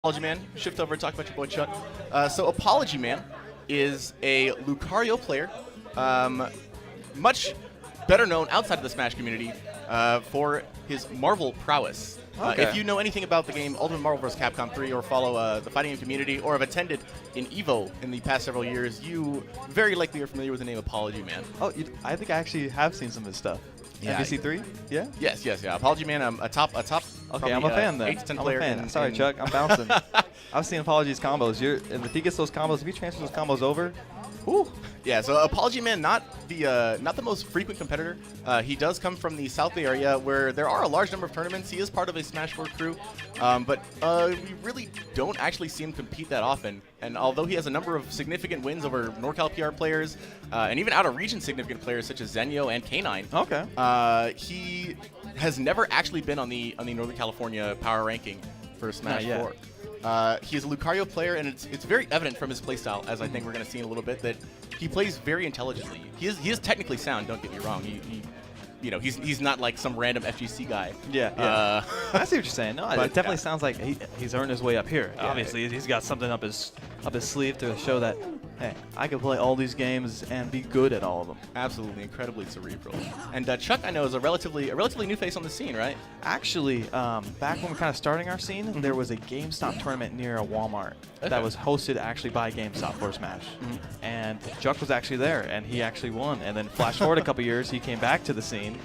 Apology Man, shift over and talk about your boy Chuck. So Apology Man is a Lucario player, much better known outside of the Smash community for his Marvel prowess. Okay. If you know anything about the game Ultimate Marvel vs. Capcom 3 or follow the fighting game community or have attended in EVO in the past several years, you very likely are familiar with the name Apology Man. Oh, I think I actually have seen some of his stuff. Yeah, MVC3? Yeah? Yes, yeah. Apology Man, a top. Okay, I'm a fan then. 8 to 10 I'm player. a fan. Sorry, Chuck, I'm bouncing. I've seen Apology's combos. If he gets those combos, if he transfers those combos over, whew. Yeah, so Apology Man, not the most frequent competitor. He does come from the South Bay area where there are a large number of tournaments. He is part of a Smash 4 crew, but we really don't actually see him compete that often. And although he has a number of significant wins over NorCal PR players, and even out-of-region significant players such as Zenyo and K9, okay, he has never actually been on the Northern California power ranking for Smash 4. He is a Lucario player, and it's very evident from his playstyle, as I think we're going to see in a little bit, that he plays very intelligently. He is technically sound. Don't get me wrong. He's not like some random FGC guy. Yeah. I see what you're saying. No, but, it definitely sounds like he's earned his way up here. Yeah, Obviously, he's got something up his sleeve to show that, hey, I can play all these games and be good at all of them. Absolutely, incredibly cerebral. And Chuck, I know, is a relatively new face on the scene, right? Actually, back when we were kind of starting our scene, there was a GameStop tournament near a Walmart that was hosted actually by GameStop for Smash. And Chuck was actually there, and he actually won. And then flash forward a couple years, he came back to the scene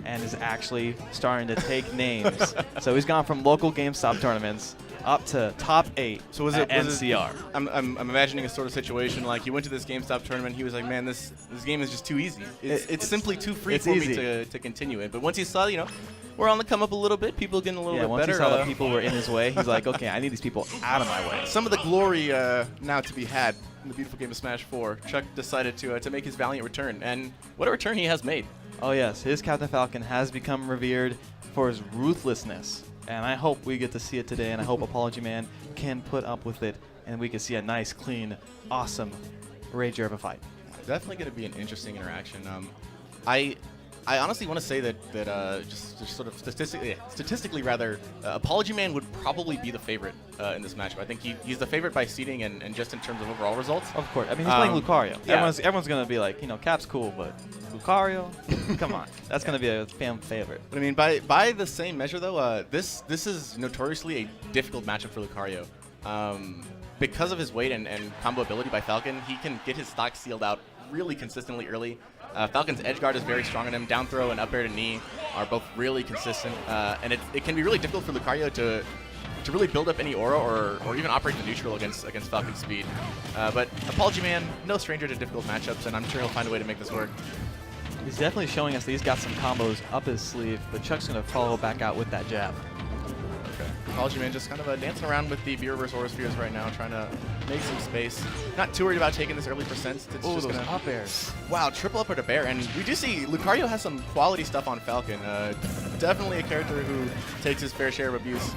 and is actually starting to take names. So he's gone from local GameStop tournaments up to top 8 so was at it NCR. I'm imagining a sort of situation like he went to this GameStop tournament. He was like, man, this game is just too easy. It's simply too free for me to continue it. But once he saw, we're on the come up a little bit, people getting a little bit once better. He saw that people were in his way, he's like, okay, I need these people out of my way. Some of the glory now to be had in the beautiful game of Smash 4. Chuck decided to make his valiant return, and what a return he has made. Oh yes, his Captain Falcon has become revered for his ruthlessness, and I hope we get to see it today, and I hope Apology Man can put up with it, and we can see a nice, clean, awesome Rager of a fight. Definitely going to be an interesting interaction. I honestly want to say that just sort of statistically rather, Apology Man would probably be the favorite in this matchup. I think he's the favorite by seeding and just in terms of overall results. Of course. I mean, he's playing Lucario. Yeah. Everyone's going to be like, Cap's cool, but Lucario? Come on. That's going to be a fan favorite. But I mean, by the same measure, though, this is notoriously a difficult matchup for Lucario. Because of his weight and combo ability by Falcon, he can get his stock sealed out really consistently early. Falcon's edge guard is very strong on him. Down throw and up air to knee are both really consistent. And it can be really difficult for Lucario to really build up any aura or even operate in the neutral against Falcon's speed. But Apology Man, no stranger to difficult matchups, and I'm sure he'll find a way to make this work. He's definitely showing us that he's got some combos up his sleeve, but Chuck's going to follow back out with that jab. Okay. Apology Man just kind of dancing around with the V-Reverse Aura Spheres right now, trying to make some space. Not too worried about taking this early percent. It's just those gonna up airs. Wow, triple up to bear. And we do see Lucario has some quality stuff on Falcon. Definitely a character who takes his fair share of abuse.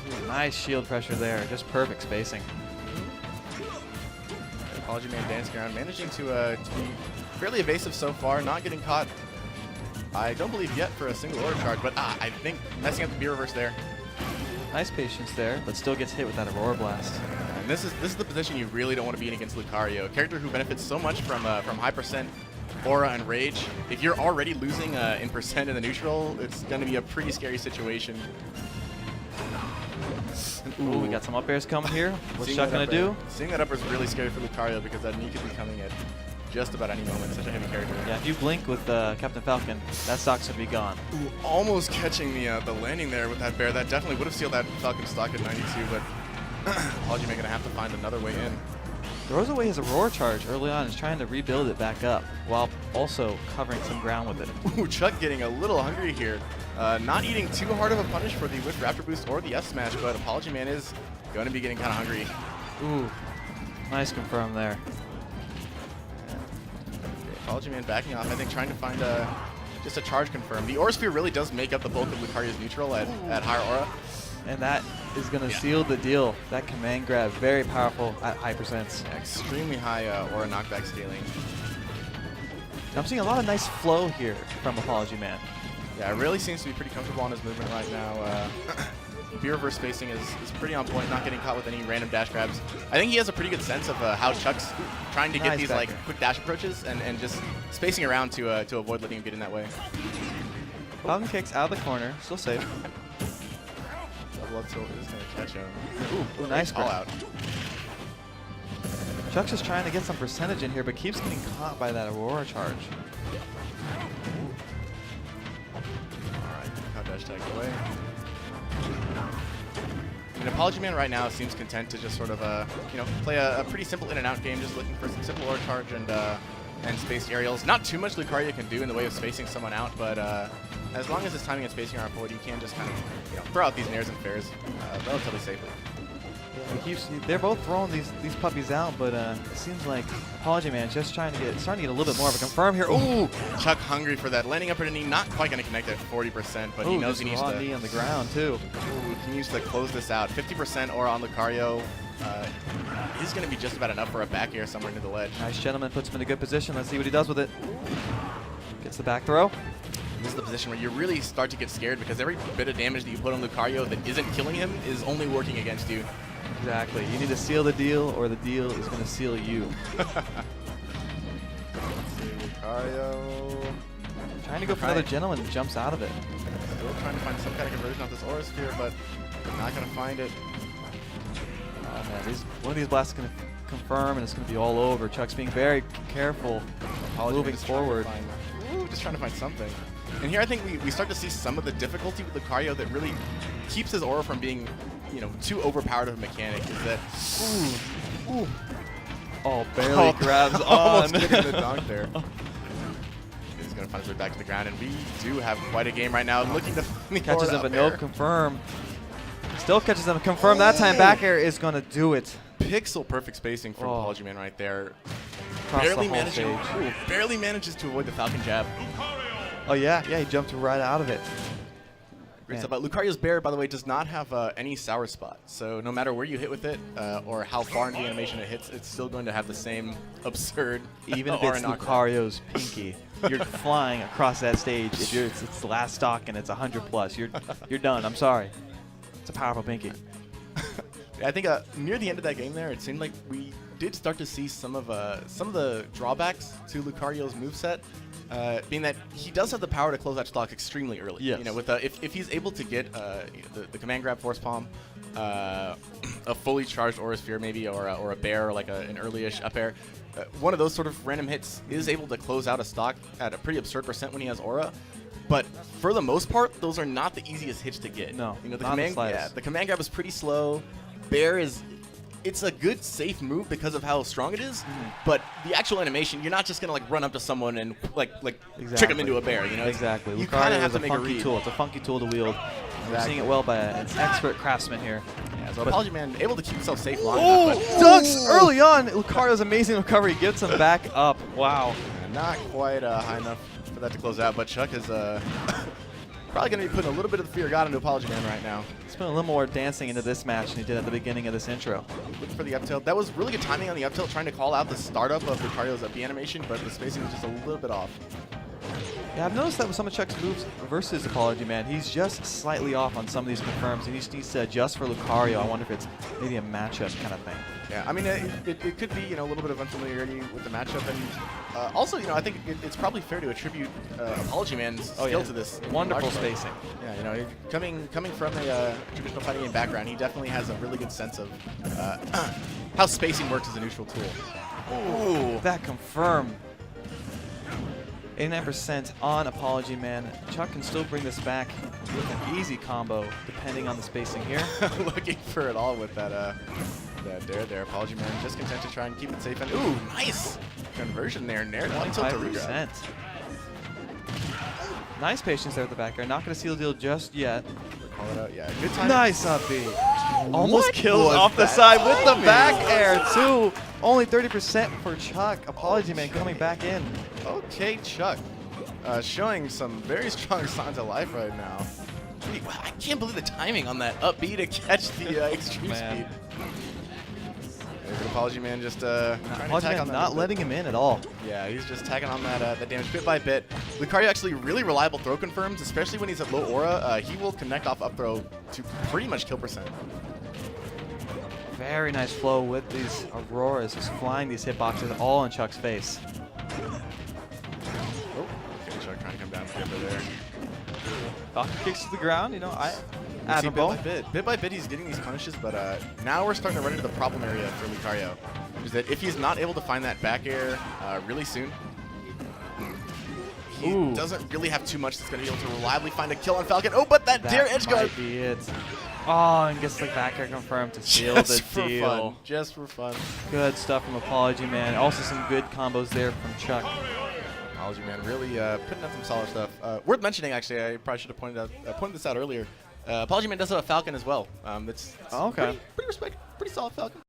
Ooh, nice shield pressure there. Just perfect spacing. Apology Man dancing around, managing to be fairly evasive so far, not getting caught. I don't believe yet for a single aura charge, but I think messing up the V-Reverse there. Nice patience there, but still gets hit with that Aurora Blast. And this is the position you really don't want to be in against Lucario, a character who benefits so much from high percent aura and rage. If you're already losing in percent in the neutral, it's going to be a pretty scary situation. Ooh, we got some up airs coming here. What's Chuck going to do? Seeing that up air is really scary for Lucario because that knee could be coming at just about any moment. Such a heavy character. Yeah, if you blink with Captain Falcon, that stock's going to be gone. Ooh, almost catching the landing there with that bear. That definitely would have sealed that Falcon stock at 92, but Apology Man going to have to find another way in. Throws away his Aurora charge early on, is trying to rebuild it back up while also covering some ground with it. Ooh, Chuck getting a little hungry here. Not eating too hard of a punish for the Whiff Raptor Boost or the F Smash, but Apology Man is going to be getting kind of hungry. Ooh, nice confirm there. Apology Man backing off, I think trying to find just a charge confirm. The Aura Sphere really does make up the bulk of Lucario's neutral at higher aura. And that is going to seal the deal. That command grab, very powerful at high percents. Yeah, extremely high aura knockback scaling. I'm seeing a lot of nice flow here from Apology Man. Yeah, it really seems to be pretty comfortable on his movement right now. B reverse spacing is pretty on point, not getting caught with any random dash grabs. I think he has a pretty good sense of how Chuck's trying to get these like quick dash approaches and just spacing around to avoid letting him get in that way. Falcon kicks out of the corner, still safe. Double up tilt is going to catch him. Ooh, nice call out. Chuck's just trying to get some percentage in here, but keeps getting caught by that Aurora charge. Alright, how dash tag away. And APOLOGYMAN right now seems content to just sort of, you know, play a pretty simple in and out game, just looking for some simple Aurora charge and spaced aerials. Not too much Lucario can do in the way of spacing someone out, but as long as his timing and spacing are on point, you can just kind of, you know, throw out these nairs and fairs relatively safely. They're both throwing these puppies out, but it seems like APOLOGYMAN just starting to get a little bit more of a confirm here. Ooh, Chuck hungry for that. Landing up at a knee, not quite going to connect at 40%, but he knows he needs to. Knee on the ground too. Ooh, he needs to close this out. 50% aura on Lucario. Is going to be just about enough for a back air somewhere near the ledge. Nice gentleman, puts him in a good position. Let's see what he does with it. Gets the back throw. This is the position where you really start to get scared because every bit of damage that you put on Lucario that isn't killing him is only working against you. Exactly. You need to seal the deal, or the deal is going to seal you. Let's see, Lucario. Trying to go for another gentleman, and jumps out of it. Still trying to find some kind of conversion off this Aura Sphere, but not going to find it. Oh man, one of these blasts is going to confirm, and it's going to be all over. Chuck's being very careful, moving forward. Just trying to find something. And here I think we start to see some of the difficulty with Lucario that really keeps his aura from being, you know, too overpowered of a mechanic. Is that oh, barely grabs on. Almost getting the dunk there. He's going to find his way back to the ground, and we do have quite a game right now. Looking to catches him, but no confirm. Still catches him. Confirm that time. Back air is going to do it. Pixel perfect spacing from APOLOGYMAN right there. Across barely manages to avoid the Falcon jab. Oh yeah, he jumped right out of it. Great stuff. But Lucario's Bear, by the way, does not have any sour spot. So no matter where you hit with it or how far into the animation it hits, it's still going to have the same absurd. Even if it's Lucario's pinky, you're flying across that stage. If it's the last stock and it's 100+, you're done. I'm sorry. It's a powerful pinky. I think near the end of that game there, it seemed like we did start to see some of the drawbacks to Lucario's moveset, being that he does have the power to close that stock extremely early. Yes. You know, with if he's able to get the command grab force palm, a fully charged Aura Sphere maybe, or a bear, or like an early-ish up air, one of those sort of random hits is able to close out a stock at a pretty absurd percent when he has aura. But for the most part, those are not the easiest hits to get. No, you know, the command grab is pretty slow. Bear it's a good safe move because of how strong it is, but the actual animation, you're not just gonna like run up to someone and like trick him into a bear, you know? Exactly. You kind of have to make a funky read. tool. It's a funky tool to wield. Exactly. We're seeing it well by an expert craftsman here. Yeah, so APOLOGYMAN able to keep himself safe long enough. Dunks early on. Lucario's amazing recovery gets him back up. Wow. Not quite high enough for that to close out, but Chuck is probably going to be putting a little bit of the fear of God into APOLOGYMAN right now. He's putting a little more dancing into this match than he did at the beginning of this intro. Looking for the up tilt. That was really good timing on the up tilt, trying to call out the startup of Lucario's up B animation, but the spacing was just a little bit off. Yeah, I've noticed that with some of Chuck's moves versus APOLOGYMAN, he's just slightly off on some of these confirms. He needs to adjust for Lucario. I wonder if it's maybe a matchup kind of thing. Yeah, I mean, it could be, you know, a little bit of unfamiliarity with the matchup, and also, you know, I think it's probably fair to attribute APOLOGYMAN's skill to this. Wonderful spacing. Yeah, you know, coming from a traditional fighting game background, he definitely has a really good sense of how spacing works as a neutral tool. Ooh, that confirmed. 89% on APOLOGYMAN. Chuck can still bring this back with an easy combo, depending on the spacing here. Looking for it all with that dare there. APOLOGYMAN just content to try and keep it safe. And ooh, nice conversion there. Nair one tilt to regrab. Nice patience there at the back air. Not going to seal the deal just yet. Call it out. Yeah, good time. Nice up B. Almost kills off the side with the back air too. Only 30% for Chuck. APOLOGYMAN coming back in. Okay, Chuck. Showing some very strong signs of life right now. Wow, I can't believe the timing on that up B to catch the extreme speed. But Apology Man just trying to Apology tag Man on that not a little letting him in at all. bit. Yeah, he's just tagging on that damage bit by bit. Lucario actually really reliable throw confirms, especially when he's at low aura. He will connect off up throw to pretty much kill percent. Very nice flow with these Auroras, just flying these hitboxes all in Chuck's face. Oh, okay, Chuck trying to come down over there. Falcon kicks to the ground, you know, See, bit by bit, he's getting these punishes, but now we're starting to run into the problem area for Lucario. Is that if he's not able to find that back air really soon, he doesn't really have too much that's going to be able to reliably find a kill on Falcon. Oh, but that dare edge guard. Might be it. Oh, and gets the back air confirmed to seal the deal. Just for fun. Good stuff from Apology Man. Also some good combos there from Chuck. Apology Man really putting up some solid stuff. Worth mentioning, actually, I probably should have pointed this out earlier. Apology Man does have a Falcon as well. That's okay. Pretty solid Falcon.